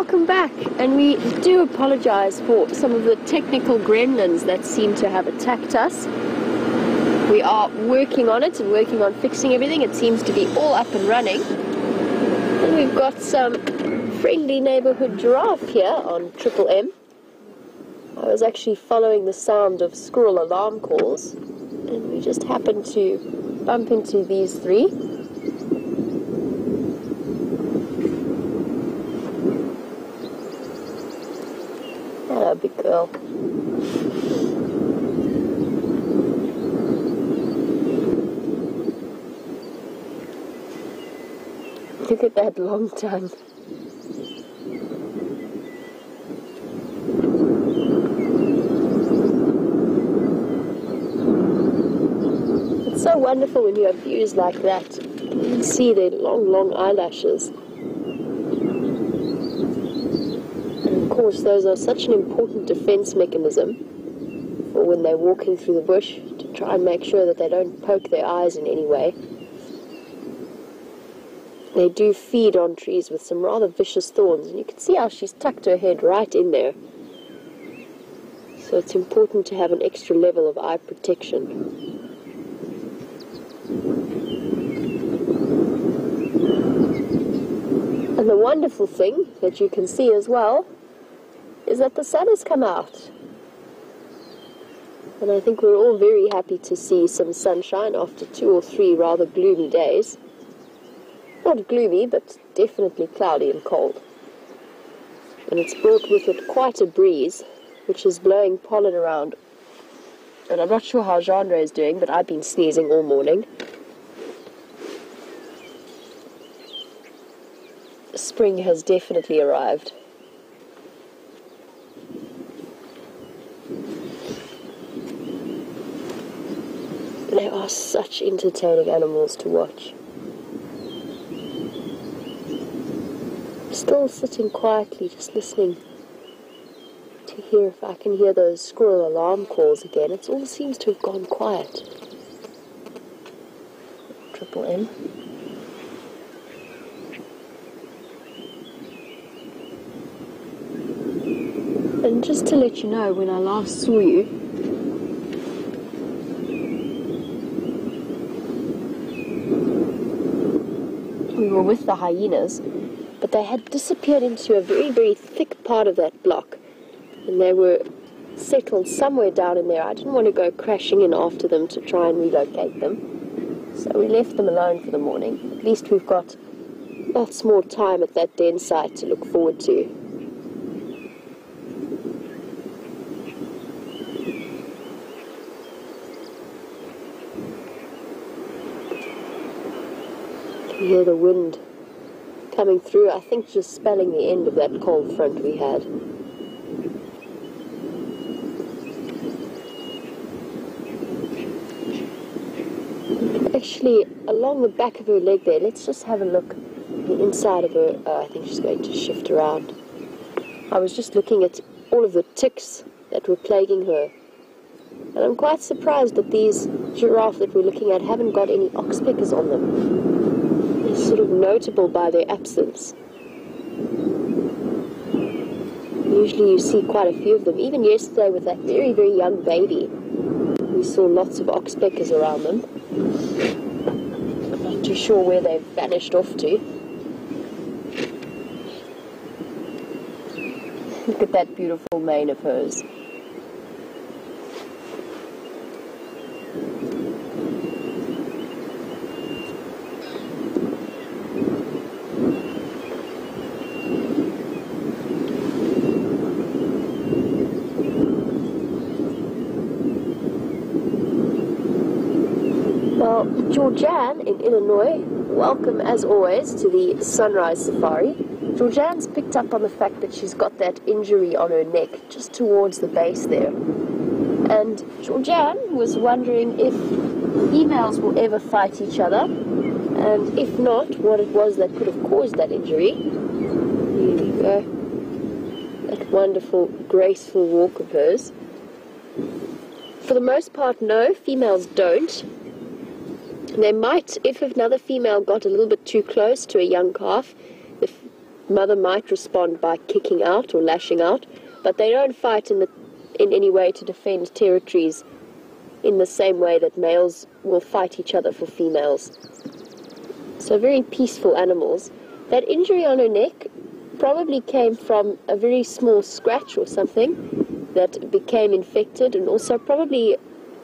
welcome back, and we do apologize for some of the technical gremlins that seem to have attacked us. We are working on it and working on fixing everything. It seems to be all up and running, and we've got some friendly neighborhood giraffe here on Triple M. I was actually following the sound of squirrel alarm calls, and we just happened to bump into these three. Hello, big girl. Look at that long tongue. It's so wonderful when you have views like that. You can see their long eyelashes. Of course, those are such an important defense mechanism for when they're walking through the bush, to try and make sure that they don't poke their eyes in any way. They do feed on trees with some rather vicious thorns, and you can see how she's tucked her head right in there. So it's important to have an extra level of eye protection. And the wonderful thing that you can see as well is that the sun has come out. And I think we're all very happy to see some sunshine after 2 or 3 rather gloomy days. Not gloomy, but definitely cloudy and cold. And it's brought with it quite a breeze, which is blowing pollen around. And I'm not sure how Genre is doing, but I've been sneezing all morning. Spring has definitely arrived. They are such entertaining animals to watch. Still sitting quietly, just listening to hear if I can hear those squirrel alarm calls again. It all seems to have gone quiet. Triple M. And just to let you know, when I last saw you, we were with the hyenas, but they had disappeared into a very thick part of that block, and they were settled somewhere down in there. I didn't want to go crashing in after them to try and relocate them, so we left them alone for the morning. At least we've got lots more time at that den site to look forward to. You hear the wind coming through, I think just spelling the end of that cold front we had. Actually, along the back of her leg there, let's just have a look at the inside of her. I think she's going to shift around. I was just looking at all of the ticks that were plaguing her, and I'm quite surprised that these giraffe that we're looking at haven't got any oxpeckers on them. They're sort of notable by their absence. Usually you see quite a few of them. Even yesterday with that very young baby, we saw lots of oxpeckers around them. I'm not too sure where they've vanished off to. Look at that beautiful mane of hers. Well, Georgianne in Illinois, welcome as always to the Sunrise Safari. Georgianne's picked up on the fact that she's got that injury on her neck just towards the base there. And Georgianne was wondering if females will ever fight each other, and if not, what it was that could have caused that injury. Here you go. That wonderful, graceful walk of hers. For the most part, no, females don't. They might, if another female got a little bit too close to a young calf, mother might respond by kicking out or lashing out, but they don't fight in any way to defend territories in the same way that males will fight each other for females. So very peaceful animals. That injury on her neck probably came from a very small scratch or something that became infected, and also probably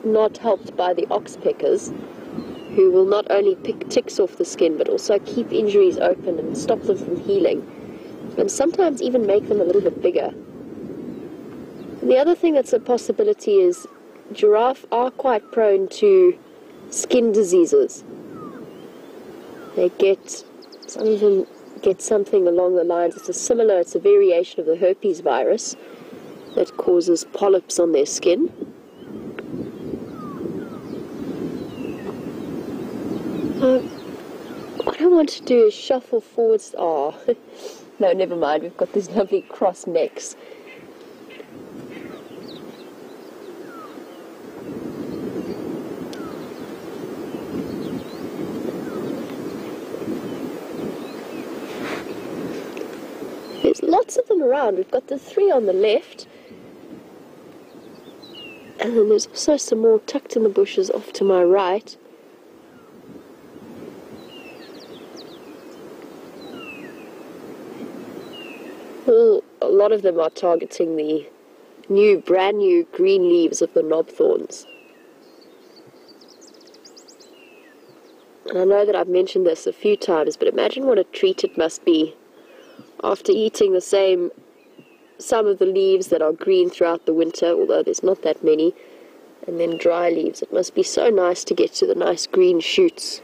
not helped by the oxpeckers, who will not only pick ticks off the skin but also keep injuries open and stop them from healing, and sometimes even make them a little bit bigger. And the other thing that's a possibility is giraffe are quite prone to skin diseases. Some of them get something along the lines, it's a variation of the herpes virus that causes polyps on their skin. What I want to do is shuffle forwards. No, never mind, we've got these lovely cross necks. There's lots of them around. We've got the 3 on the left, and then there's also some more tucked in the bushes off to my right. Well, a lot of them are targeting the brand new green leaves of the knobthorns. And I know that I've mentioned this a few times, but imagine what a treat it must be after eating some of the leaves that are green throughout the winter, although there's not that many, and then dry leaves. It must be so nice to get to the nice green shoots.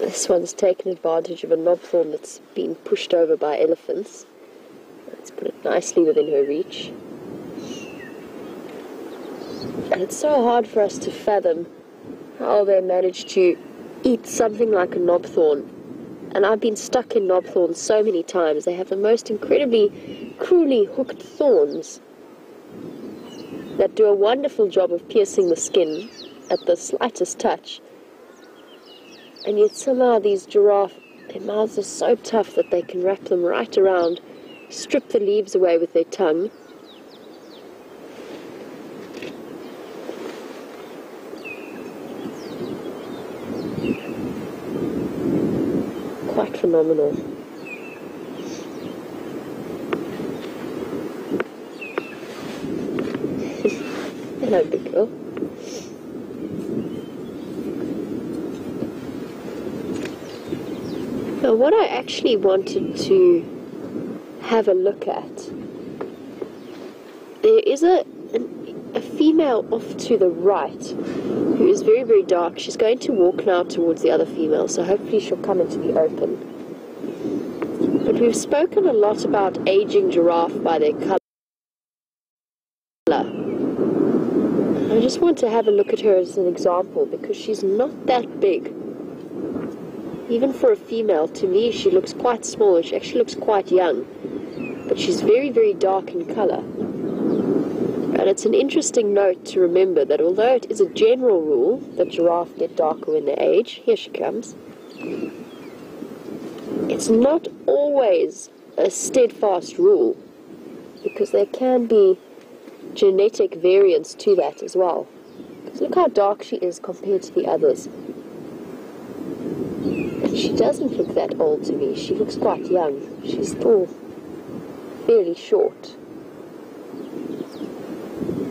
This one's taken advantage of a knobthorn that's been pushed over by elephants. Let's put it nicely within her reach. And it's so hard for us to fathom how they manage to eat something like a knobthorn. And I've been stuck in knobthorns so many times. They have the most incredibly cruelly hooked thorns that do a wonderful job of piercing the skin at the slightest touch. And yet somehow these giraffe, their mouths are so tough that they can wrap them right around, strip the leaves away with their tongue. Quite phenomenal. Hello, big girl. Now, what I actually wanted to have a look at, there is a female off to the right who is very, very dark. She's going to walk now towards the other female, so hopefully she'll come into the open. But we've spoken a lot about aging giraffe by their colour. I just want to have a look at her as an example because she's not that big. Even for a female, to me, she looks quite small, and she actually looks quite young. But she's very, very dark in colour. And it's an interesting note to remember that although it is a general rule that giraffes get darker when they age, here she comes, it's not always a steadfast rule, because there can be genetic variance to that as well. Because look how dark she is compared to the others. She doesn't look that old to me. She looks quite young. She's still fairly short.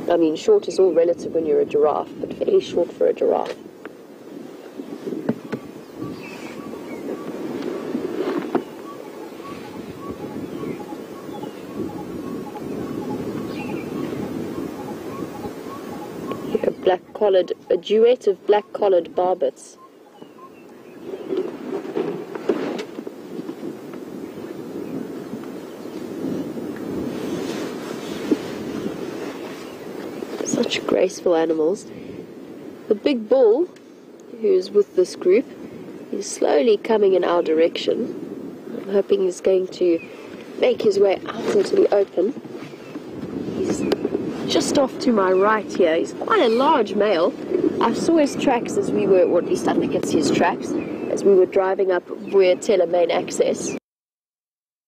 I mean, short is all relative when you're a giraffe, but fairly short for a giraffe. A duet of black-collared barbets. Such graceful animals. The big bull, who's with this group, is slowly coming in our direction. I'm hoping he's going to make his way out into the open. He's just off to my right here. He's quite a large male. I saw his tracks as we were, or at least I think it's his tracks, as we were driving up WildEarth main access.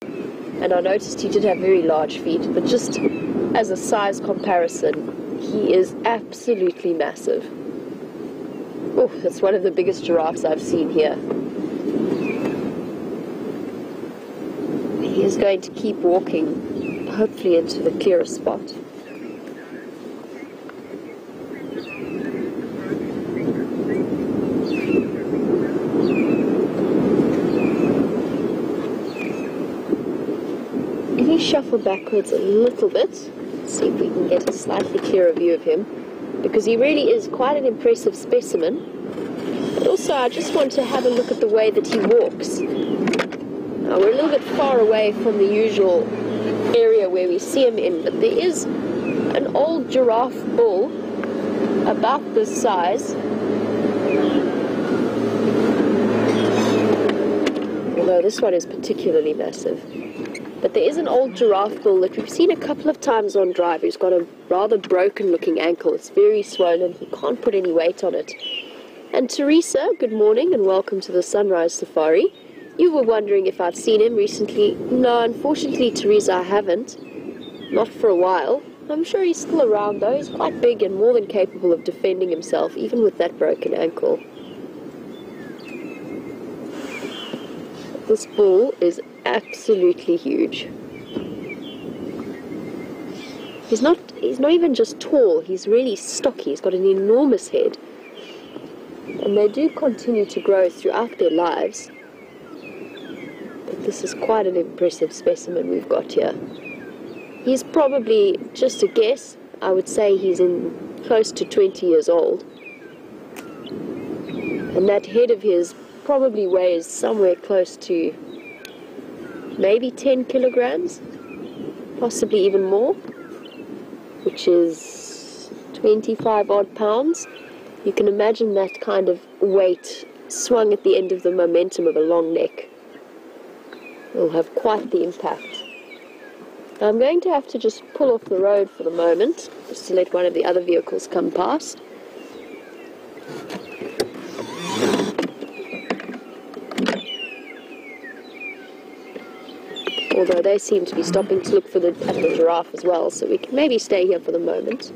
And I noticed he did have very large feet, but just as a size comparison, he is absolutely massive. Oh, that's one of the biggest giraffes I've seen here. He is going to keep walking, hopefully into the clearer spot. If you shuffle backwards a little bit, see if we can get a slightly clearer view of him, because he really is quite an impressive specimen. But also I just want to have a look at the way that he walks. Now we're a little bit far away from the usual area where we see him in, but there is an old giraffe bull about this size, although this one is particularly massive. But there is an old giraffe bull that we've seen a couple of times on drive who's got a rather broken looking ankle. It's very swollen, he can't put any weight on it. And Teresa, good morning and welcome to the Sunrise Safari. You were wondering if I'd seen him recently. No, unfortunately, Teresa, I haven't. Not for a while. I'm sure he's still around though. He's quite big and more than capable of defending himself, even with that broken ankle. This bull is absolutely huge. He's not even just tall, he's really stocky. He's got an enormous head. And they do continue to grow throughout their lives. But this is quite an impressive specimen we've got here. He's probably, just a guess, I would say he's in close to 20 years old. And that head of his probably weighs somewhere close to maybe 10 kilograms, possibly even more, which is 25 odd pounds. You can imagine that kind of weight swung at the end of the momentum of a long neck. It'll have quite the impact. Now I'm going to have to just pull off the road for the moment, just to let one of the other vehicles come past. Although they seem to be stopping to look at the giraffe as well, so we can maybe stay here for the moment.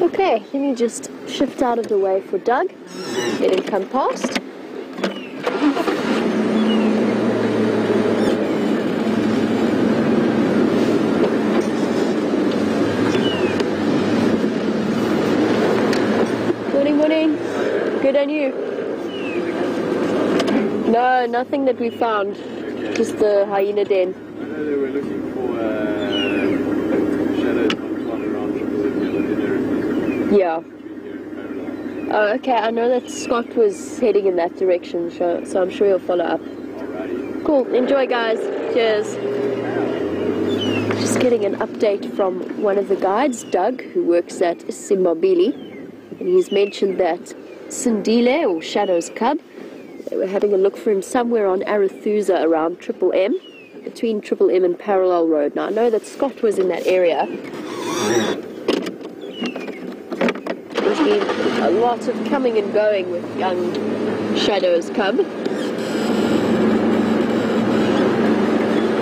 Okay, let me just shift out of the way for Doug. Let him come past. Morning. Good, and you? No, nothing that we found. Just the hyena den. I know they were looking for shadows on around Triple M. Yeah. Oh, okay. I know that Scott was heading in that direction, so I'm sure he'll follow up. Alrighty. Cool. Enjoy, guys. Cheers. Just getting an update from one of the guides, Doug, who works at Simbabili. And he's mentioned that Sindile, or Shadow's cub, they were having a look for him somewhere on Arathusa around Triple M, between Triple M and Parallel Road. Now I know that Scott was in that area. There's been a lot of coming and going with young Shadow's cub.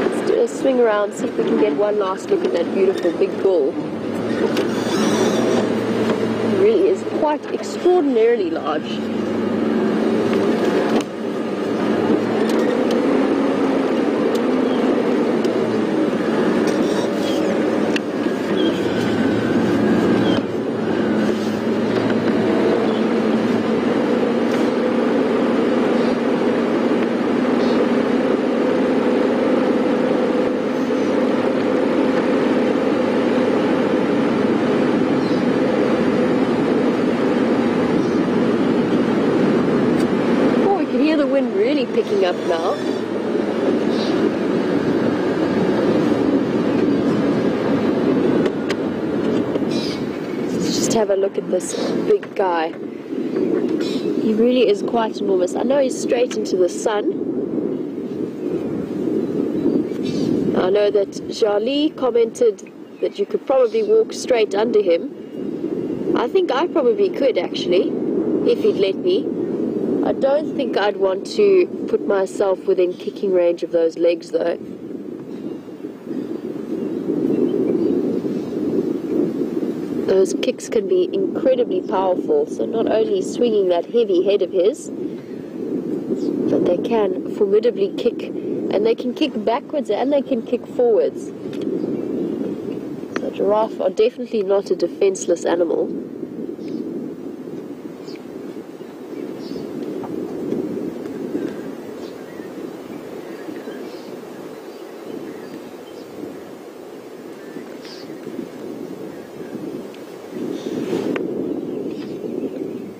Let's do a swing around, see if we can get one last look at that beautiful big bull. Really is quite extraordinarily large. really picking up now. Let's just have a look at this big guy. He really is quite enormous. I know he's straight into the sun. I know that Jarlie commented that you could probably walk straight under him. I think I probably could, actually, if he'd let me. I don't think I'd want to put myself within kicking range of those legs, though. Those kicks can be incredibly powerful, so not only swinging that heavy head of his, but they can formidably kick, and they can kick backwards and they can kick forwards. So giraffe are definitely not a defenseless animal.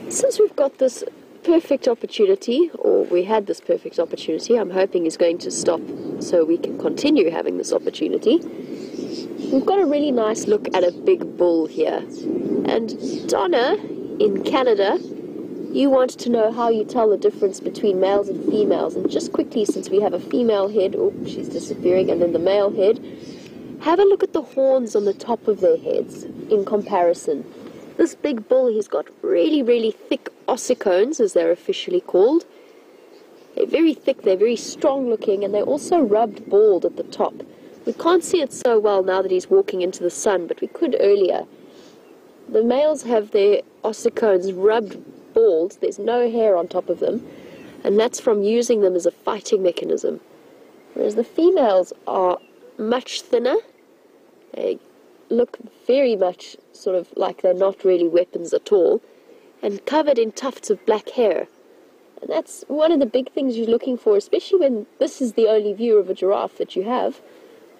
Since we've got this perfect opportunity, or we had this perfect opportunity, I'm hoping is going to stop so we can continue having this opportunity. We've got a really nice look at a big bull here. And Donna, in Canada, you want to know how you tell the difference between males and females. And just quickly, since we have a female head, oh, she's disappearing, and then the male head, have a look at the horns on the top of their heads in comparison. This big bull, he's got really, really thick ossicones, as they're officially called. They're very thick, they're very strong looking, and they're also rubbed bald at the top. We can't see it so well now that he's walking into the sun, but we could earlier. The males have their ossicones rubbed bald, there's no hair on top of them, and that's from using them as a fighting mechanism. Whereas the females are much thinner. They look very much sort of like they're not really weapons at all, and covered in tufts of black hair. And that's one of the big things you're looking for, especially when this is the only view of a giraffe that you have,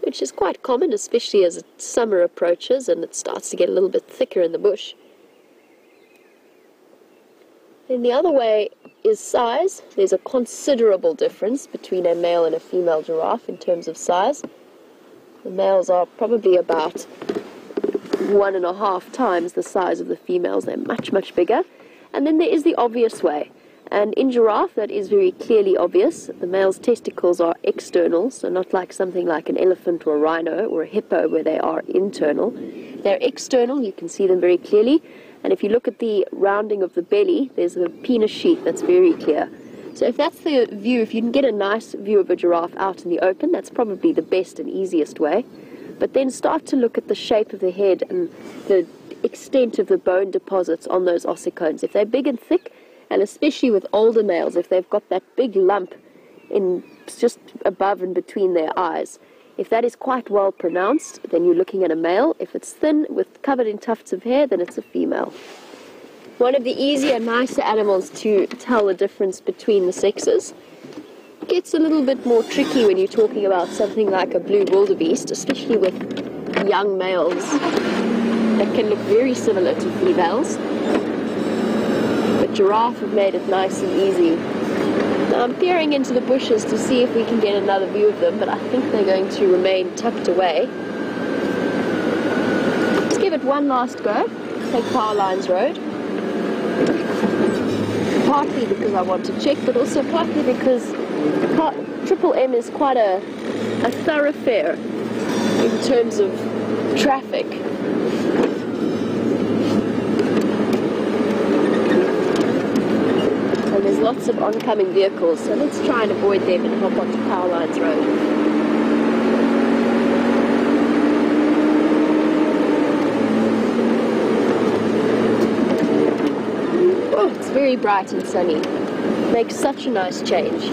which is quite common, especially as summer approaches and it starts to get a little bit thicker in the bush. And the other way is size. There's a considerable difference between a male and a female giraffe in terms of size. The males are probably about 1.5 times the size of the females. They're much, much bigger. And then there is the obvious way. And in giraffe, that is very clearly obvious. The male's testicles are external, so not like something like an elephant or a rhino or a hippo where they are internal. They're external, you can see them very clearly. And if you look at the rounding of the belly, there's a penis sheath that's very clear. So if that's the view, if you can get a nice view of a giraffe out in the open, that's probably the best and easiest way. But then start to look at the shape of the head and the extent of the bone deposits on those ossicones. If they're big and thick, and especially with older males, if they've got that big lump in just above and between their eyes, if that is quite well pronounced, then you're looking at a male. If it's thin, covered in tufts of hair, then it's a female. One of the easier, nicer animals to tell the difference between the sexes. It gets a little bit more tricky when you're talking about something like a blue wildebeest, especially with young males that can look very similar to females. But giraffe have made it nice and easy. Now I'm peering into the bushes to see if we can get another view of them, but I think they're going to remain tucked away. Let's give it one last go. Take Power Lines Road. Partly because I want to check, but also partly because Triple M is quite a thoroughfare in terms of traffic. And there's lots of oncoming vehicles, so let's try and avoid them and hop onto Power Lines Road. It's very bright and sunny. Makes such a nice change.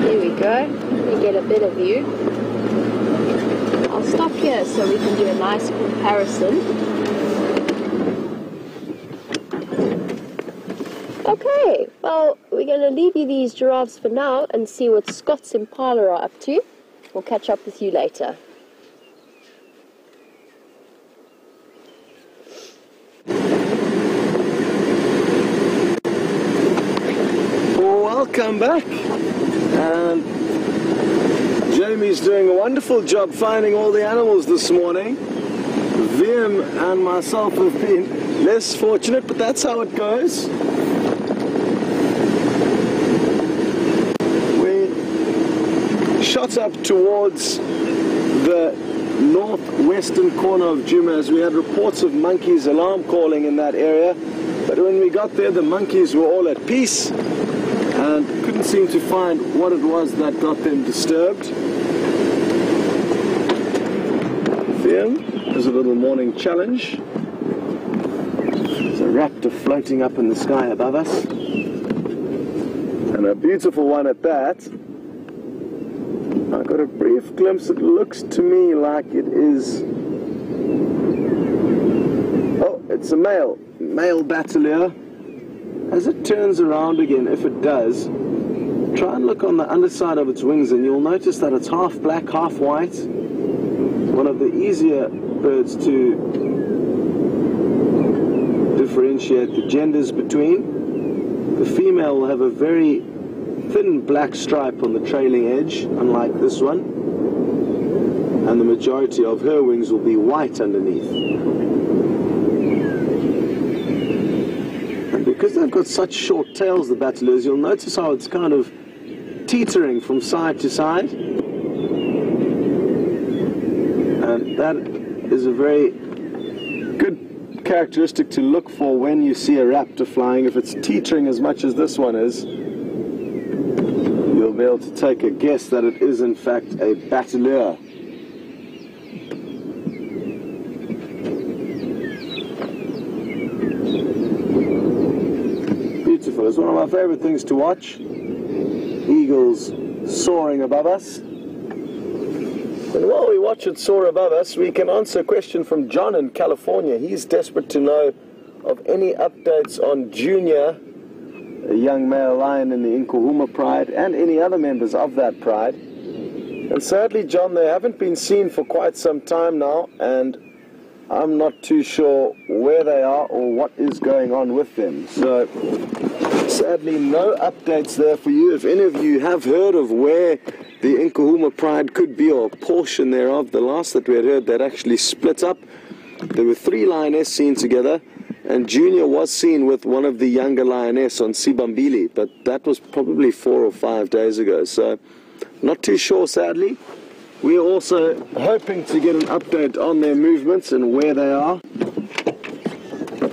There we go. Let me get a better view. I'll stop here so we can do a nice comparison. Okay, well, we're going to leave you these giraffes for now and see what Scott's impala are up to. We'll catch up with you later. Welcome back. And Jamie's doing a wonderful job finding all the animals this morning. Vim and myself have been less fortunate, but that's how it goes. We shot up towards the northwestern corner of Djuma as we had reports of monkeys alarm calling in that area. But when we got there, the monkeys were all at peace and couldn't seem to find what it was that got them disturbed. There's a little morning challenge. There's a raptor floating up in the sky above us. And a beautiful one at that. I got a brief glimpse. It looks to me like it is... Oh, it's a male bateleur. As it turns around again, if it does, try and look on the underside of its wings and you'll notice that it's half black, half white. One of the easier birds to differentiate the genders between. The female will have a very thin black stripe on the trailing edge, unlike this one. And the majority of her wings will be white underneath. Because they've got such short tails, the bateleurs, you'll notice how it's kind of teetering from side to side. And that is a very good characteristic to look for when you see a raptor flying. If it's teetering as much as this one is, you'll be able to take a guess that it is in fact a bateleur. It's one of my favorite things to watch. Eagles soaring above us. And while we watch it soar above us, we can answer a question from John in California. He's desperate to know of any updates on Junior, a young male lion in the Nkuhuma pride, and any other members of that pride. And sadly, John, they haven't been seen for quite some time now, and I'm not too sure where they are or what is going on with them. So sadly, no updates there for you. If any of you have heard of where the Nkuhuma pride could be, or a portion thereof, the last that we had heard, they'd actually split up. There were 3 lioness seen together, and Junior was seen with one of the younger lioness on Sibambili, but that was probably 4 or 5 days ago, so not too sure, sadly. We're also hoping to get an update on their movements and where they are,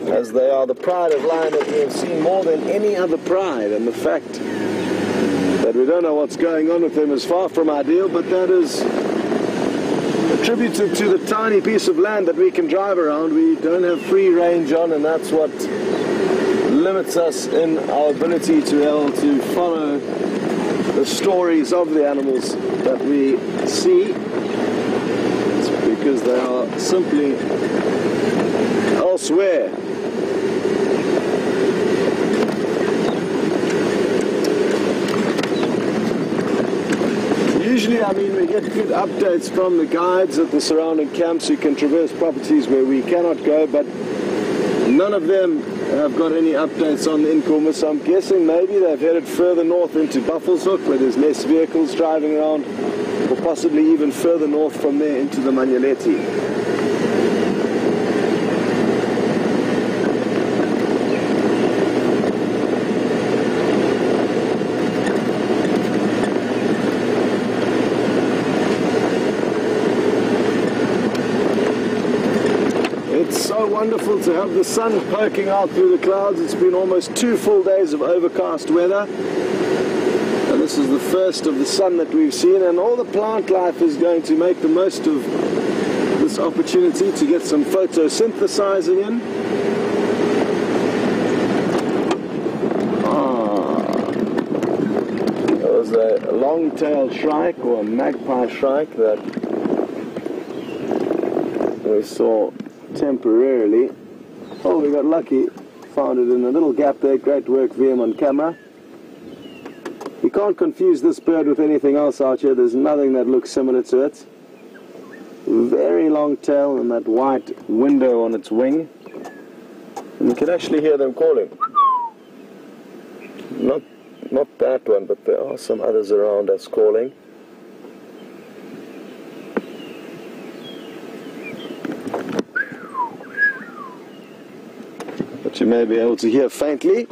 as they are the pride of lion that we have seen more than any other pride, and the fact that we don't know what's going on with them is far from ideal, but that is attributed to the tiny piece of land that we can drive around. We don't have free range on, and that's what limits us in our ability to be able to follow the stories of the animals that we see. It's because they are simply elsewhere. Usually, I mean, we get good updates from the guides at the surrounding camps who can traverse properties where we cannot go, but none of them have got any updates on the Nkuhuma, so I'm guessing maybe they've headed further north into Buffelshoek, where there's less vehicles driving around, or possibly even further north from there into the Manyaleti. Wonderful to have the sun poking out through the clouds. It's been almost 2 full days of overcast weather, and this is the first of the sun that we've seen, and all the plant life is going to make the most of this opportunity to get some photosynthesizing in. There was a long-tailed shrike, or a magpie shrike, that we saw temporarily. Oh, we got lucky. Found it in a little gap there. Great work, VM, on camera. You can't confuse this bird with anything else out here. There's nothing that looks similar to it. Very long tail and that white window on its wing. And you can actually hear them calling. Not that one, but there are some others around us calling. But you may be able to hear faintly.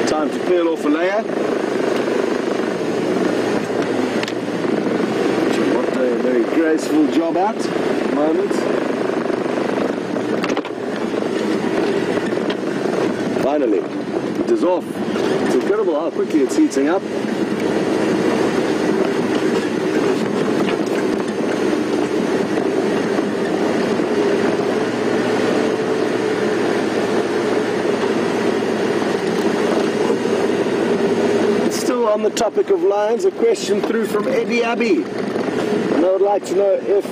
Time to peel off a layer. What a very graceful job at the moment. Finally, it is off. It's incredible how quickly it's heating up. Still on the topic of lions, a question through from Eddie Abbey. And I would like to know if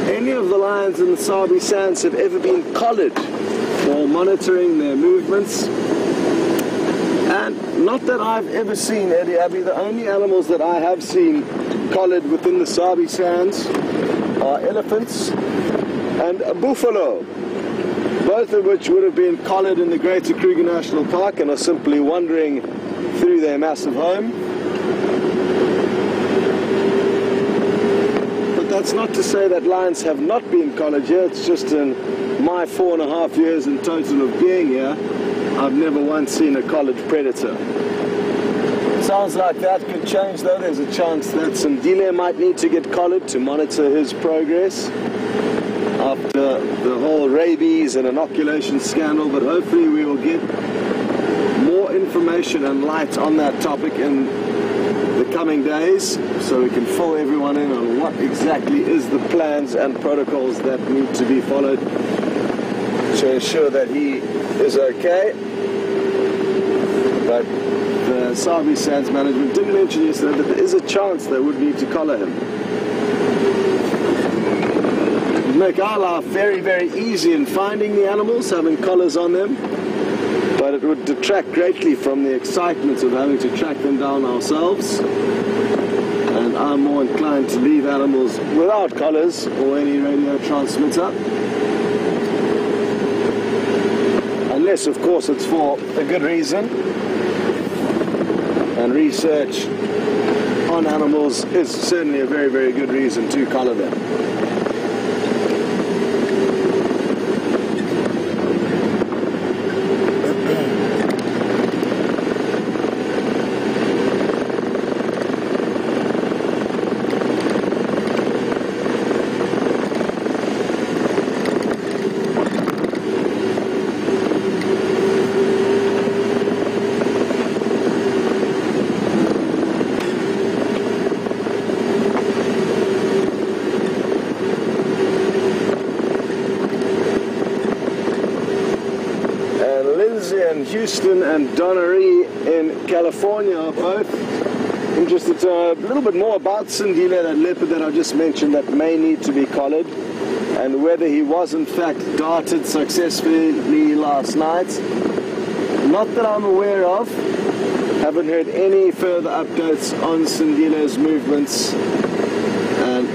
any of the lions in the Sabi Sands have ever been collared for monitoring their movements. And not that I've ever seen, Eddie Abbey, the only animals that I have seen collared within the Sabi Sands are elephants and a buffalo, both of which would have been collared in the Greater Kruger National Park and are simply wandering through their massive home. But that's not to say that lions have not been collared here. It's just in my 4.5 years in total of being here, I've never once seen a collared predator. Sounds like that could change though. There's a chance that Sandile might need to get collared to monitor his progress after the whole rabies and inoculation scandal, but hopefully we will get more information and light on that topic in the coming days so we can fill everyone in on what exactly is the plans and protocols that need to be followed to ensure that he is okay. But the Sabi Sands management did mention yesterday that there is a chance they would need to collar him. It would make our life very, very easy in finding the animals, having collars on them. But it would detract greatly from the excitement of having to track them down ourselves. And I'm more inclined to leave animals without collars or any radio transmitter. Unless, of course, it's for a good reason. And research on animals is certainly a very, very good reason to collar them. Houston and Donnery in California are both interested to know a little bit more about Sandile, that leopard that I just mentioned that may need to be collared, and whether he was in fact darted successfully last night. Not that I'm aware of. Haven't heard any further updates on Sandile's movements. And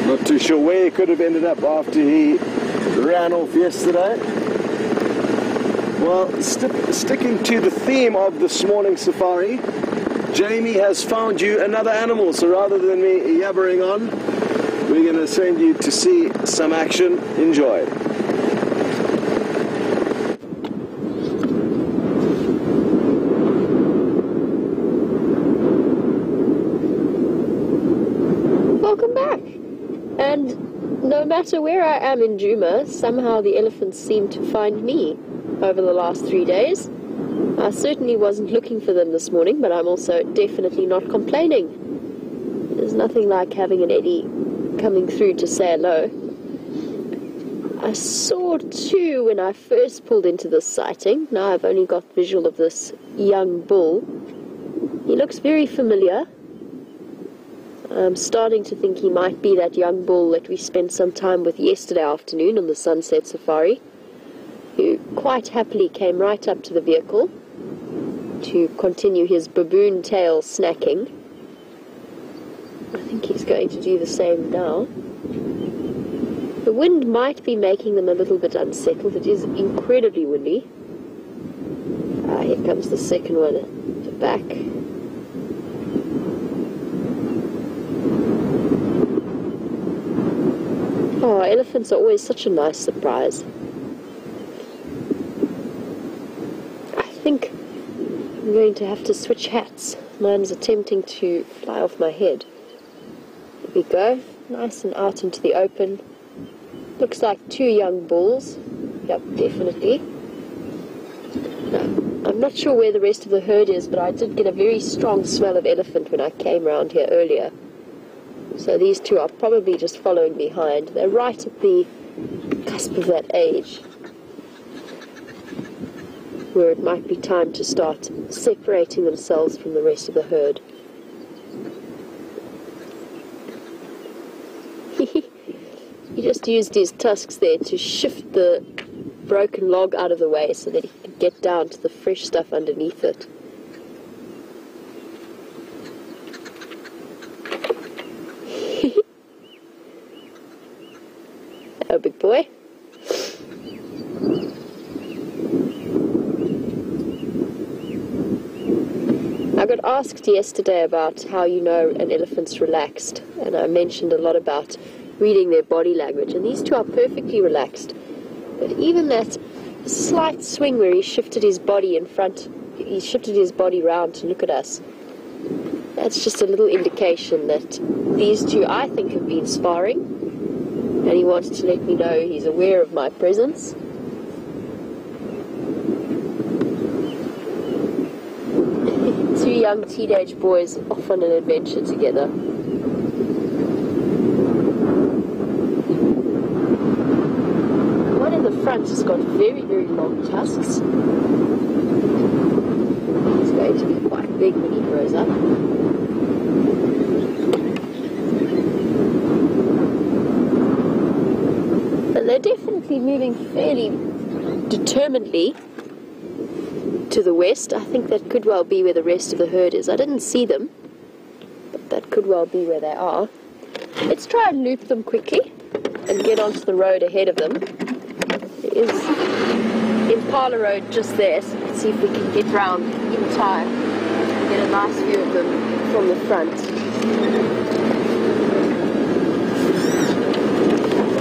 not too sure where he could have ended up after he ran off yesterday. Well, sticking to the theme of this morning's safari, Jamie has found you another animal. So rather than me yabbering on, we're going to send you to see some action. Enjoy. Welcome back. And no matter where I am in Djuma, somehow the elephants seem to find me over the last 3 days. I certainly wasn't looking for them this morning, but I'm also definitely not complaining. There's nothing like having an eddy coming through to say hello. I saw two when I first pulled into this sighting. Now I've only got visual of this young bull. He looks very familiar. I'm starting to think he might be that young bull that we spent some time with yesterday afternoon on the sunset safari, who quite happily came right up to the vehicle to continue his baboon tail snacking. I think he's going to do the same now. The wind might be making them a little bit unsettled. It is incredibly windy. Here comes the second one at the back. Oh, elephants are always such a nice surprise. I think I'm going to have to switch hats. Mine's attempting to fly off my head. There we go. Nice and out into the open. Looks like two young bulls. Yep, definitely. Now, I'm not sure where the rest of the herd is, but I did get a very strong smell of elephant when I came around here earlier. So these two are probably just following behind. They're right at the cusp of that age where it might be time to start separating themselves from the rest of the herd. He just used his tusks there to shift the broken log out of the way so that he could get down to the fresh stuff underneath it. Oh, big boy. I got asked yesterday about how you know an elephant's relaxed, and I mentioned a lot about reading their body language, and these two are perfectly relaxed. But even that slight swing where he shifted his body in front, he shifted his body round to look at us, that's just a little indication that these two, I think, have been sparring, and he wanted to let me know he's aware of my presence. Two young teenage boys off on an adventure together. One in the front has got very, very long tusks. He's going to be quite big when he grows up. And they're definitely moving fairly determinedly to the west. I think that could well be where the rest of the herd is. I didn't see them, but that could well be where they are. Let's try and loop them quickly and get onto the road ahead of them. There is Impala Road just there, so let's see if we can get round in time and get a nice view of them from the front.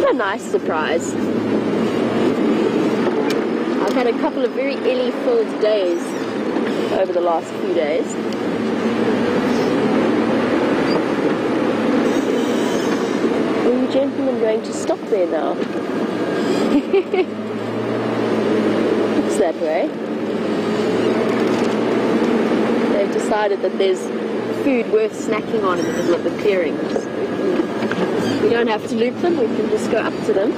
What a nice surprise. I've had a couple of very illy-filled days over the last few days. Are you gentlemen going to stop there now? Looks that way. They've decided that there's food worth snacking on in the middle of the clearing. We don't have to loop them, we can just go up to them.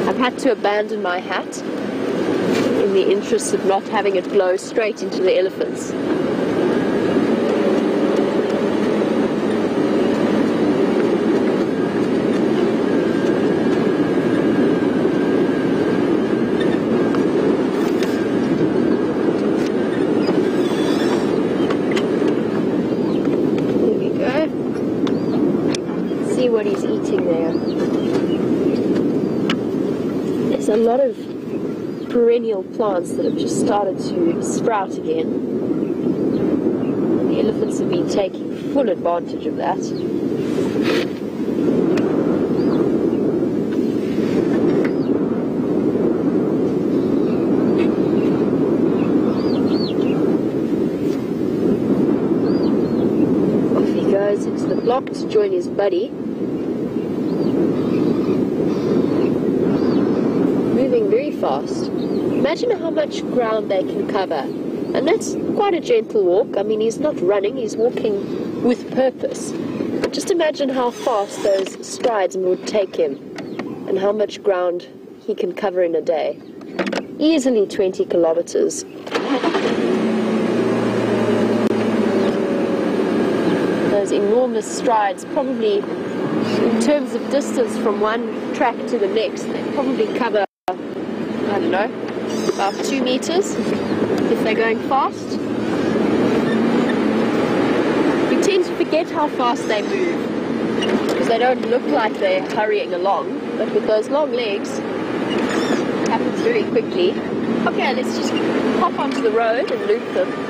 I've had to abandon my hat in the interest of not having it blow straight into the elephants. There we go. See what he's eating there. There's a lot of perennial plants that have just started to sprout again. And the elephants have been taking full advantage of that. Off he goes into the block to join his buddy. Moving very fast. Imagine how much ground they can cover. And that's quite a gentle walk. I mean, he's not running, he's walking with purpose. Just imagine how fast those strides would take him and how much ground he can cover in a day. Easily 20 kilometers. Those enormous strides, probably in terms of distance from one track to the next, they probably cover, I don't know, about 2 meters if they're going fast. We tend to forget how fast they move because they don't look like they're hurrying along, but with those long legs, it happens very quickly. Okay, let's just hop onto the road and loop them.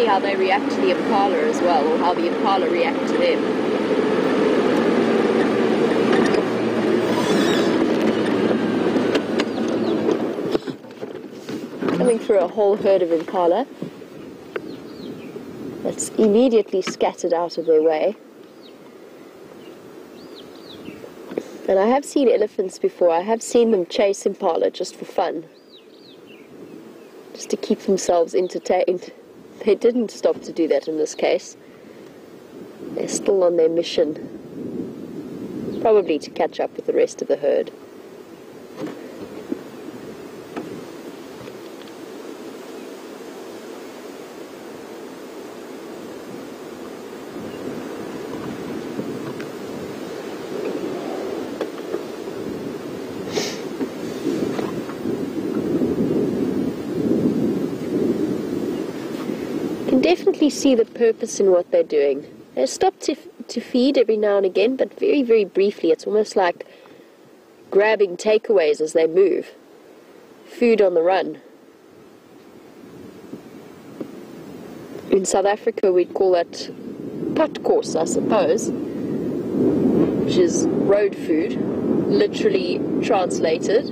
How they react to the impala as well, or how the impala react to them. Coming through a whole herd of impala that's immediately scattered out of their way. And I have seen elephants before. I have seen them chase impala just for fun, just to keep themselves entertained. They didn't stop to do that in this case. They're still on their mission, probably to catch up with the rest of the herd. Definitely see the purpose in what they're doing. They stop to feed every now and again, but very, very briefly. It's almost like grabbing takeaways as they move. Food on the run. In South Africa, we'd call that padkos, I suppose, which is road food, literally translated.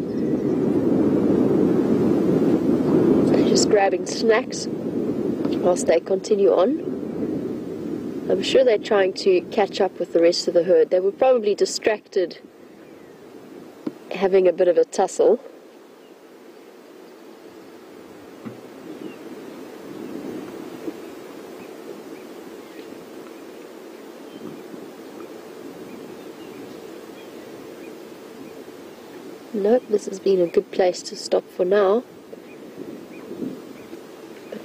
Just grabbing snacks whilst they continue on. I'm sure they're trying to catch up with the rest of the herd. They were probably distracted having a bit of a tussle. Nope, this has been a good place to stop for now.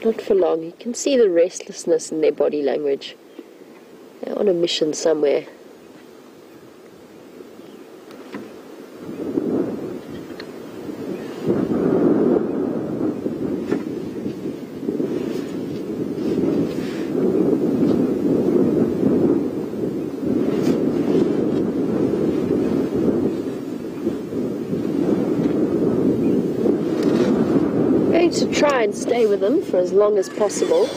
Not for long. You can see the restlessness in their body language. They're on a mission somewhere. To try and stay with them for as long as possible.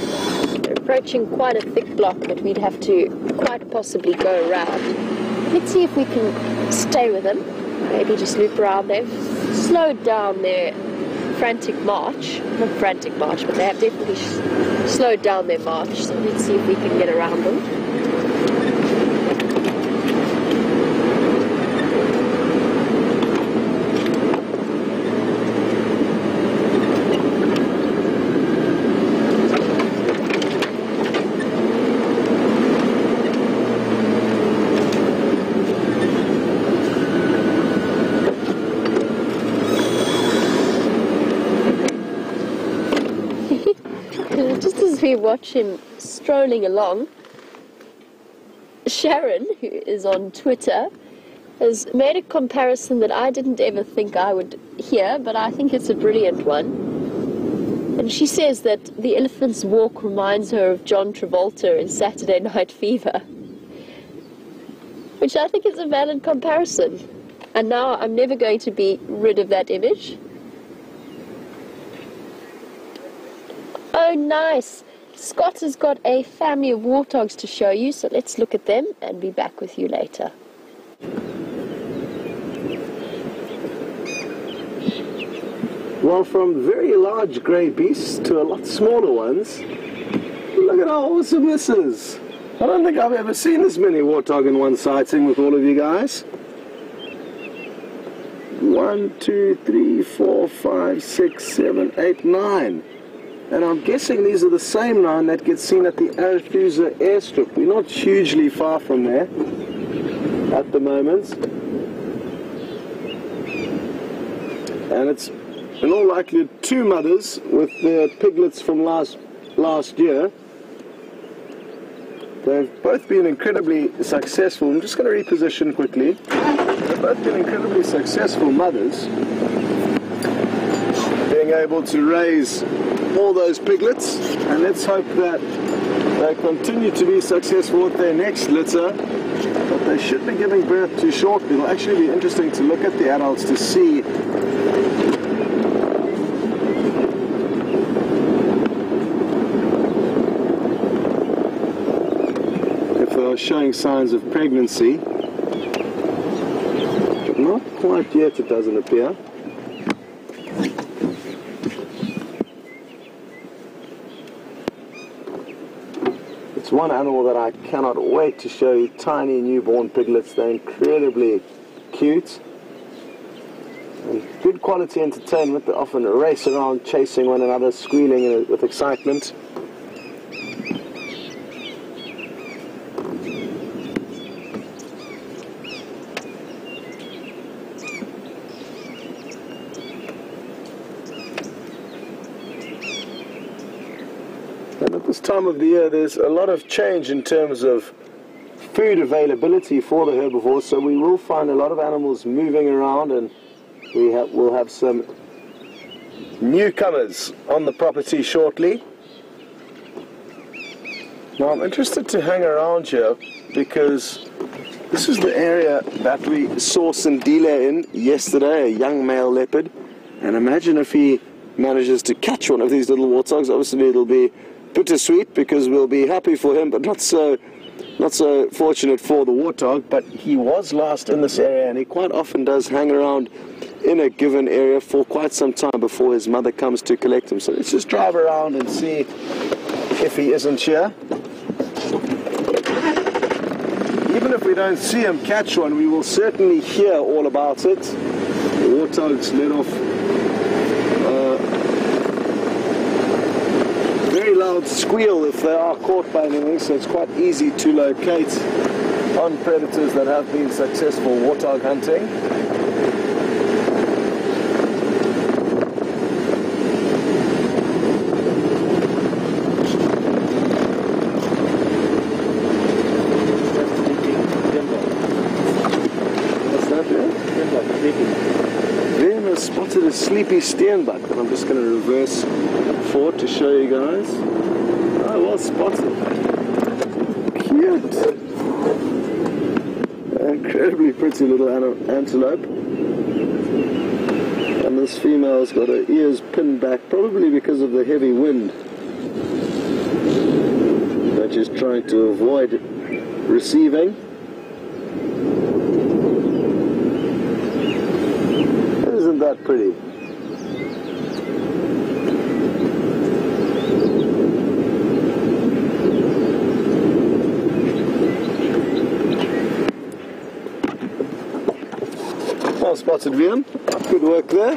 We're approaching quite a thick block that we'd have to quite possibly go around. Let's see if we can stay with them. Maybe just loop around. They've slowed down their frantic march. Not frantic march, but they have definitely slowed down their march. So let's see if we can get around them. We watch him strolling along. Sharon, who is on Twitter, has made a comparison that I didn't ever think I would hear, but I think it's a brilliant one. And she says that the elephant's walk reminds her of John Travolta in Saturday Night Fever, which I think is a valid comparison. And now I'm never going to be rid of that image. Oh, nice! Scott has got a family of warthogs to show you, so let's look at them and be back with you later. Well, from very large grey beasts to a lot smaller ones. Look at how awesome this is. I don't think I've ever seen this many warthog in one sighting with all of you guys. 1, 2, 3, 4, 5, 6, 7, 8, 9. And I'm guessing these are the same 9 that get seen at the Arethusa airstrip. We're not hugely far from there at the moment. And it's in all likelihood 2 mothers with their piglets from last year. They've both been incredibly successful. I'm just going to reposition quickly. They've both been incredibly successful mothers, being able to raise all those piglets, and let's hope that they continue to be successful with their next litter. But they should be giving birth to shortly. It'll actually be interesting to look at the adults to see showing signs of pregnancy, but not quite yet, it doesn't appear. It's one animal that I cannot wait to show you. Tiny newborn piglets. They're incredibly cute and good quality entertainment. They often race around chasing one another, squealing with excitement. This time of the year there's a lot of change in terms of food availability for the herbivores, so we will find a lot of animals moving around, and we'll have some newcomers on the property shortly. Now I'm interested to hang around here because this is the area that we saw Sindile in yesterday, a young male leopard, and imagine if he manages to catch one of these little warthogs. Obviously it'll be bittersweet because we'll be happy for him, but not so fortunate for the warthog. But he was last in this area, and he quite often does hang around in a given area for quite some time before his mother comes to collect him. So let's just drive around and see if he isn't here. Even if we don't see him catch one, we will certainly hear all about it. The warthogs let off very loud squeal if they are caught by anything, so it's quite easy to locate on predators that have been successful warthog hunting. What's that there? Then I spotted a sleepy steenbok, and I'm just going to reverse forward to show you guys. Oh, well spotted. Cute. Incredibly pretty little antelope. And this female's got her ears pinned back, probably because of the heavy wind that she's trying to avoid receiving. Isn't that pretty? Well spotted, Vian. Good work there.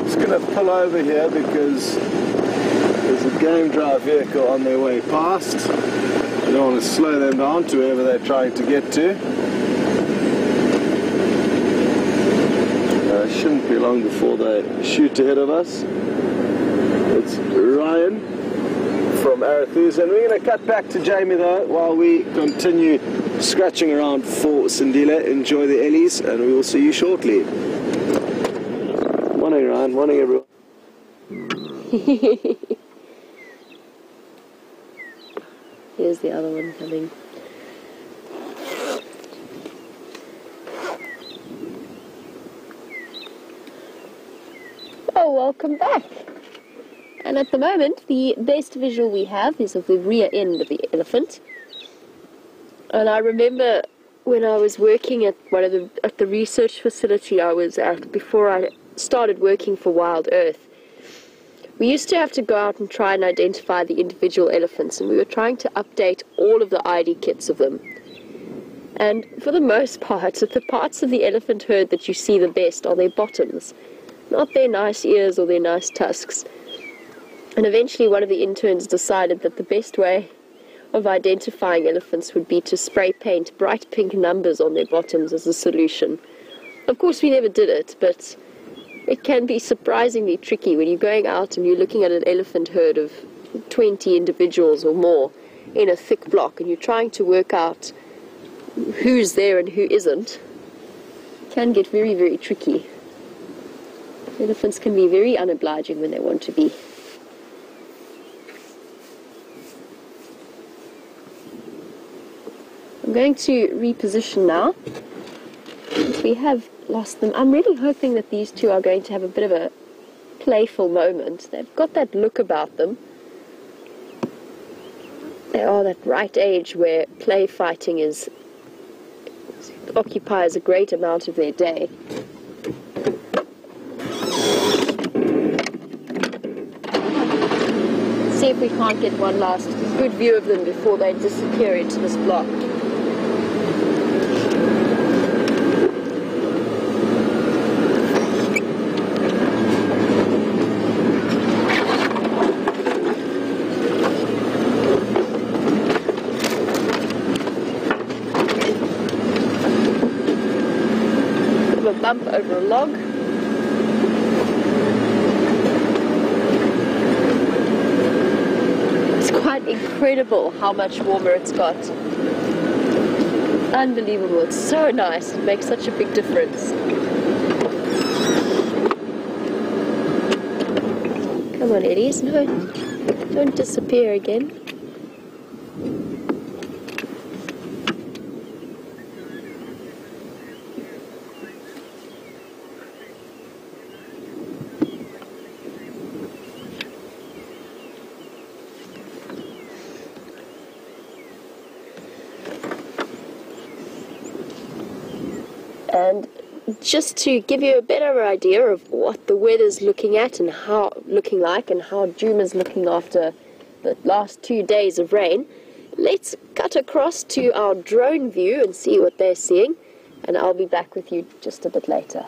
Just going to pull over here because there's a game drive vehicle on their way past. I don't want to slow them down to wherever they're trying to get to. Shouldn't be long before they shoot ahead of us. It's Ryan from Arethusa, and we're going to cut back to Jamie though while we continue scratching around for Sindile. Enjoy the Ellies, and we will see you shortly. Morning Ryan, morning everyone. Here's the other one coming. Oh, welcome back. And at the moment, the best visual we have is of the rear end of the elephant. And I remember when I was working at the research facility I was at before I started working for WildEarth, we used to have to go out and try and identify the individual elephants, and we were trying to update all of the ID kits of them. And for the most part, the parts of the elephant herd that you see the best are their bottoms, not their nice ears or their nice tusks. And eventually one of the interns decided that the best way of identifying elephants would be to spray paint bright pink numbers on their bottoms as a solution. Of course, we never did it, but it can be surprisingly tricky when you're going out and you're looking at an elephant herd of 20 individuals or more in a thick block, and you're trying to work out who's there and who isn't. It can get very, very tricky. Elephants can be very unobliging when they want to be. I'm going to reposition now, since we have lost them. I'm really hoping that these two are going to have a bit of a playful moment. They've got that look about them. They are that right age where play fighting occupies a great amount of their day. Let's see if we can't get one last good view of them before they disappear into this block. Bump over a log. It's quite incredible how much warmer it's got. Unbelievable. It's so nice. It makes such a big difference. Come on, Eddies. No, don't disappear again. And just to give you a better idea of what the weather's looking like and how Juma's looking after the last 2 days of rain, let's cut across to our drone view and see what they're seeing, and I'll be back with you just a bit later.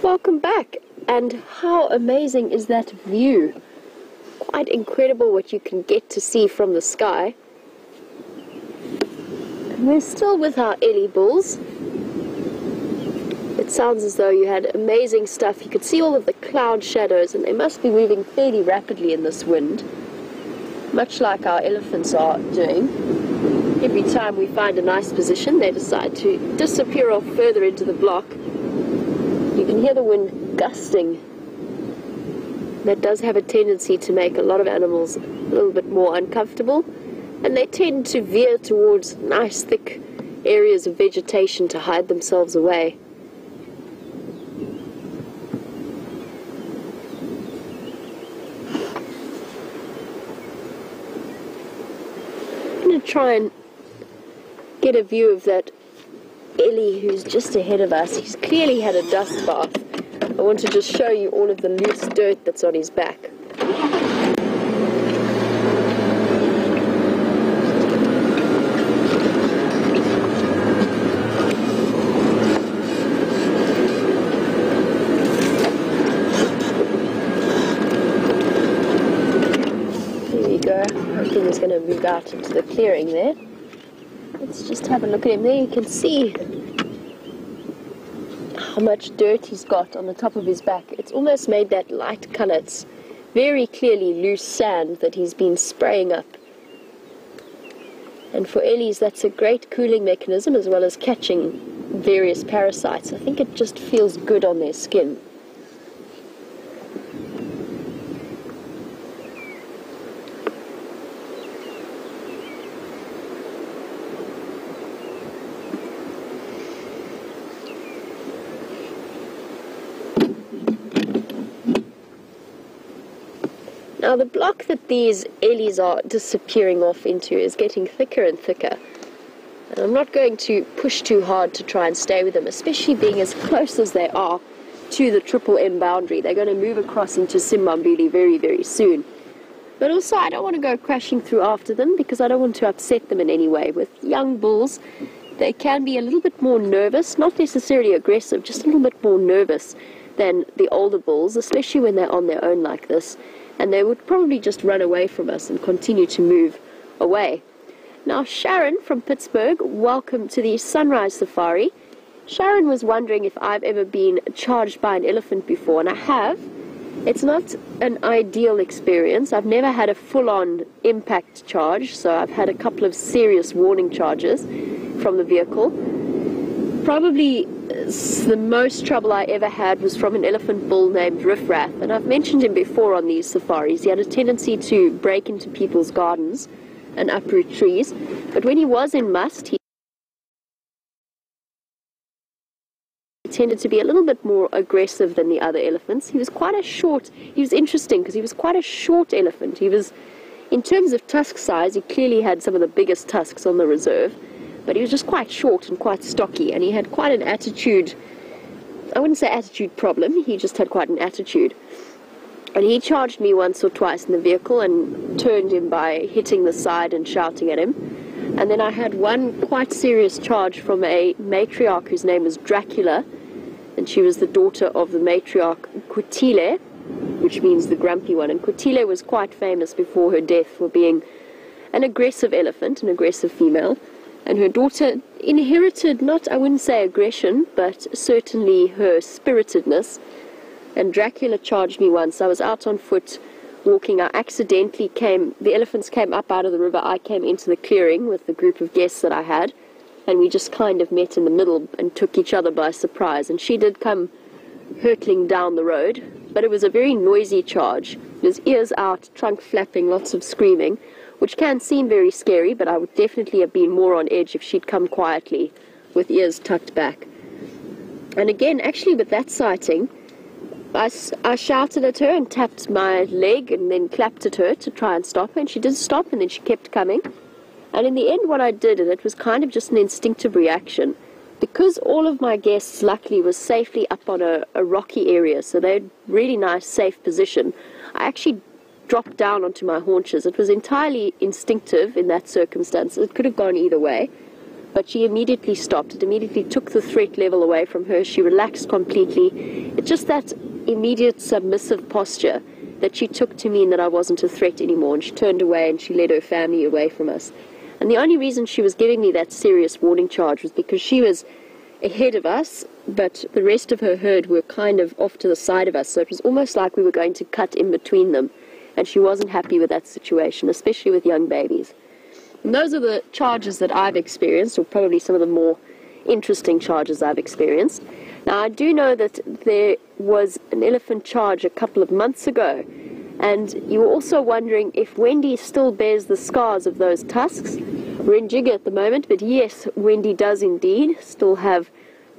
Welcome back, and how amazing is that view? Quite incredible what you can get to see from the sky. And we're still with our Ellie bulls. It sounds as though you had amazing stuff. You could see all of the cloud shadows, and they must be moving fairly rapidly in this wind, much like our elephants are doing. Every time we find a nice position, they decide to disappear off further into the block. You can hear the wind gusting. That does have a tendency to make a lot of animals a little bit more uncomfortable, and they tend to veer towards nice thick areas of vegetation to hide themselves away. I'm going to try and get a view of that Ellie who's just ahead of us. He's clearly had a dust bath. I want to just show you all of the loose dirt that's on his back. move out into the clearing there. Let's just have a look at him there. You can see how much dirt he's got on the top of his back. It's almost made that light colour. It's very clearly loose sand that he's been spraying up. And for ellies, that's a great cooling mechanism as well as catching various parasites. I think it just feels good on their skin. Now the block that these ellies are disappearing off into is getting thicker and thicker. And I'm not going to push too hard to try and stay with them, especially being as close as they are to the Triple M boundary. They're going to move across into Simbambuli very, very soon. But also I don't want to go crashing through after them because I don't want to upset them in any way. With young bulls, they can be a little bit more nervous, not necessarily aggressive, just a little bit more nervous than the older bulls, especially when they're on their own like this. And they would probably just run away from us and continue to move away. Now Sharon from Pittsburgh, welcome to the Sunrise Safari. Sharon was wondering if I've ever been charged by an elephant before, and I have. It's not an ideal experience. I've never had a full-on impact charge, so I've had a couple of serious warning charges from the vehicle. Probably the most trouble I ever had was from an elephant bull named Riff Raff, and I've mentioned him before on these safaris. He had a tendency to break into people's gardens and uproot trees, but when he was in must, he tended to be a little bit more aggressive than the other elephants. He was interesting because he was quite a short elephant. He was, in terms of tusk size, he clearly had some of the biggest tusks on the reserve, but he was just quite short and quite stocky, and he had quite an attitude, I wouldn't say attitude problem, he just had quite an attitude. And he charged me once or twice in the vehicle and turned him by hitting the side and shouting at him. And then I had one quite serious charge from a matriarch whose name was Dracula, and she was the daughter of the matriarch Kutile, which means the grumpy one. And Kutile was quite famous before her death for being an aggressive elephant, an aggressive female. And her daughter inherited, not, I wouldn't say aggression, but certainly her spiritedness. And Dracula charged me once. I was out on foot walking. I accidentally the elephants came up out of the river. I came into the clearing with the group of guests that I had. And we just kind of met in the middle and took each other by surprise. And she did come hurtling down the road. But it was a very noisy charge. It was ears out, trunk flapping, lots of screaming, which can seem very scary, but I would definitely have been more on edge if she'd come quietly with ears tucked back. And again, actually with that sighting, I shouted at her and tapped my leg and then clapped at her to try and stop her, and she did stop, and then she kept coming. And in the end what I did, and it was kind of just an instinctive reaction, because all of my guests luckily was safely up on a rocky area, so they had really nice safe position, I actually dropped down onto my haunches. It was entirely instinctive in that circumstance. It could have gone either way, but she immediately stopped. It immediately took the threat level away from her. She relaxed completely. It's just that immediate submissive posture that she took to mean that I wasn't a threat anymore, and she turned away and she led her family away from us. And the only reason she was giving me that serious warning charge was because she was ahead of us, but the rest of her herd were kind of off to the side of us, so it was almost like we were going to cut in between them, and she wasn't happy with that situation, especially with young babies. And those are the charges that I've experienced, or probably some of the more interesting charges I've experienced. Now, I do know that there was an elephant charge a couple of months ago, and you were also wondering if Wendy still bears the scars of those tusks. We're in Jigga at the moment, but yes, Wendy does indeed still have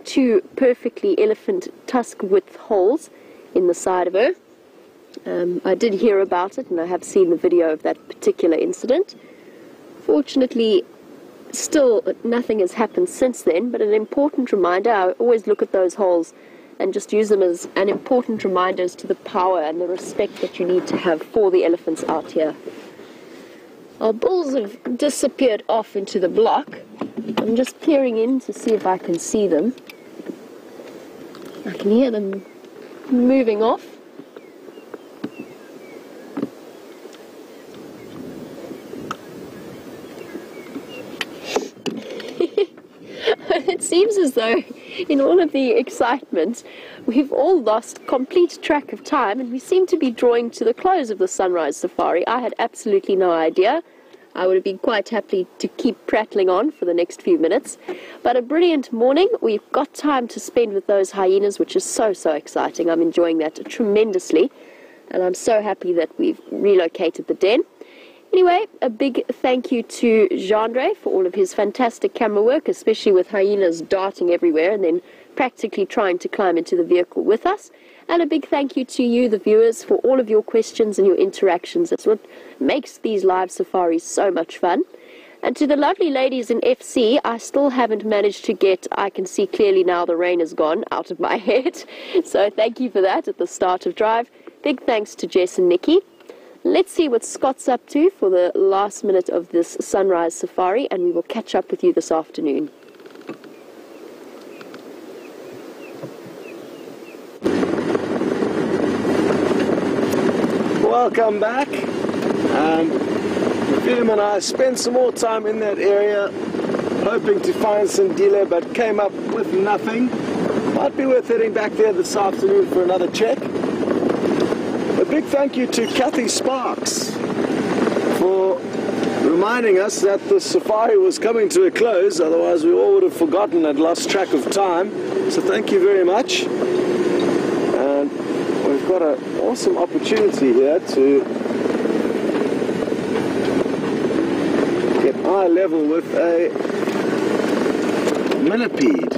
2 perfectly elephant tusk width holes in the side of her. I did hear about it, and I have seen the video of that particular incident. Fortunately, still nothing has happened since then, but an important reminder. I always look at those holes and just use them as an important reminder as to the power and the respect that you need to have for the elephants out here. Our bulls have disappeared off into the block. I'm just peering in to see if I can see them. I can hear them moving off. seems as though in all of the excitement, we've all lost complete track of time, and we seem to be drawing to the close of the sunrise safari. I had absolutely no idea. I would have been quite happy to keep prattling on for the next few minutes. But a brilliant morning. We've got time to spend with those hyenas, which is so exciting. I'm enjoying that tremendously. And I'm so happy that we've relocated the den. Anyway, a big thank you to Jean-Andre for all of his fantastic camera work, especially with hyenas darting everywhere and then practically trying to climb into the vehicle with us. And a big thank you to you, the viewers, for all of your questions and your interactions. It's what makes these live safaris so much fun. And to the lovely ladies in FC, I still haven't managed to get, I can see clearly now the rain is gone, out of my head. So thank you for that at the start of drive. Big thanks to Jess and Nikki. Let's see what Scott's up to for the last minute of this sunrise safari, and we will catch up with you this afternoon. Welcome back. William and I spent some more time in that area, hoping to find some dealer, but came up with nothing. Might be worth heading back there this afternoon for another check. A big thank you to Kathy Sparks for reminding us that the safari was coming to a close, otherwise we all would have forgotten and lost track of time. So thank you very much. And we've got an awesome opportunity here to get eye level with a millipede.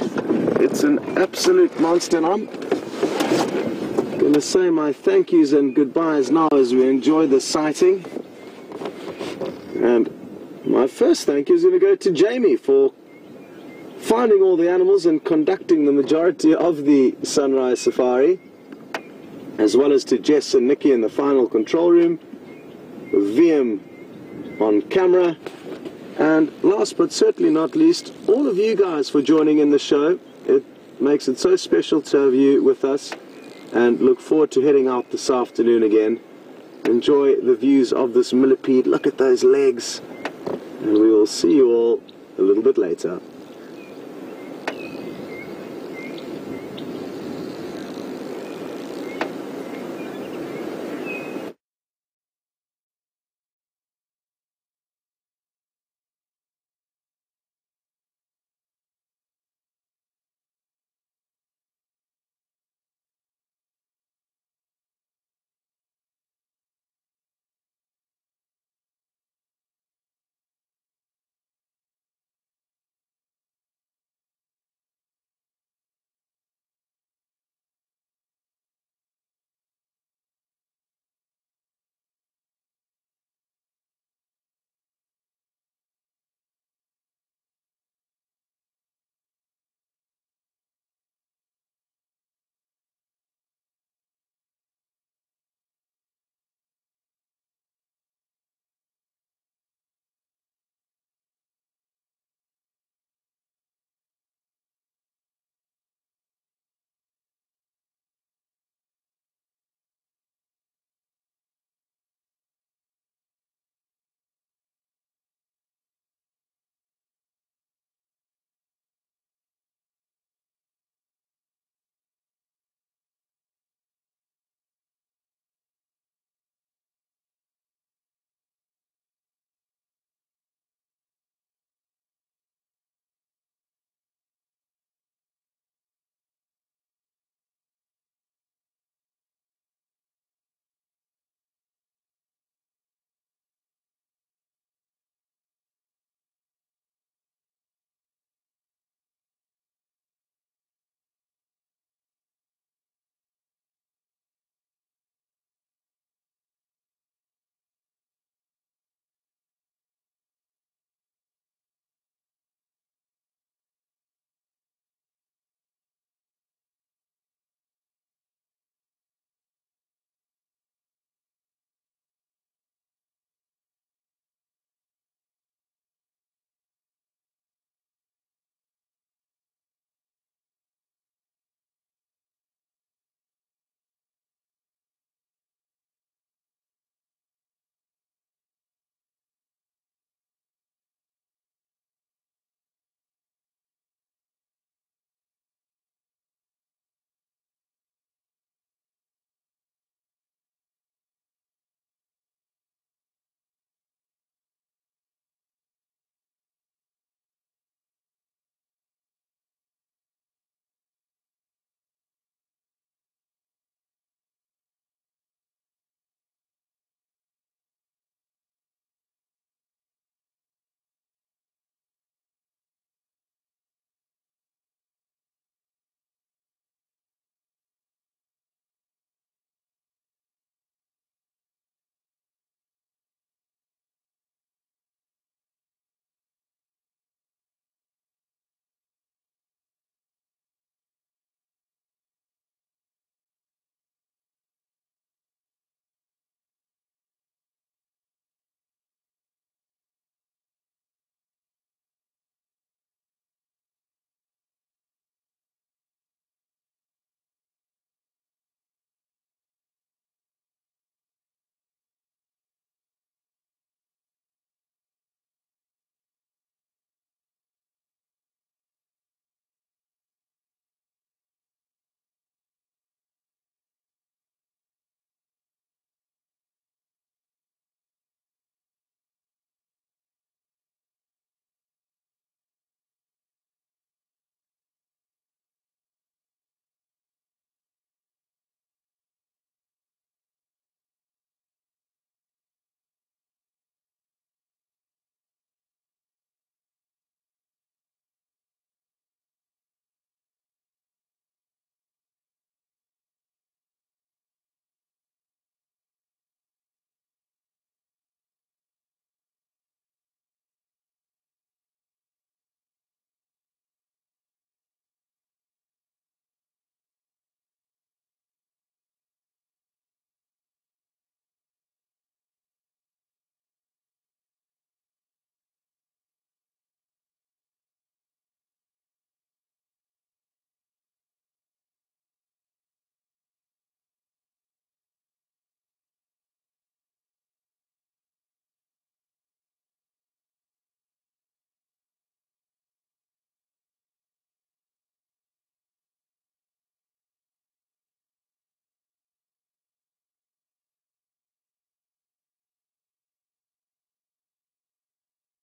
It's an absolute monster, and I'm going to say my thank yous and goodbyes now as we enjoy the sighting. And my first thank you is going to go to Jamie for finding all the animals and conducting the majority of the sunrise safari, as well as to Jess and Nikki in the final control room, VM on camera, and last but certainly not least, all of you guys for joining in the show. It makes it so special to have you with us, and look forward to heading out this afternoon again. Enjoy the views of this millipede. Look at those legs, and we will see you all a little bit later.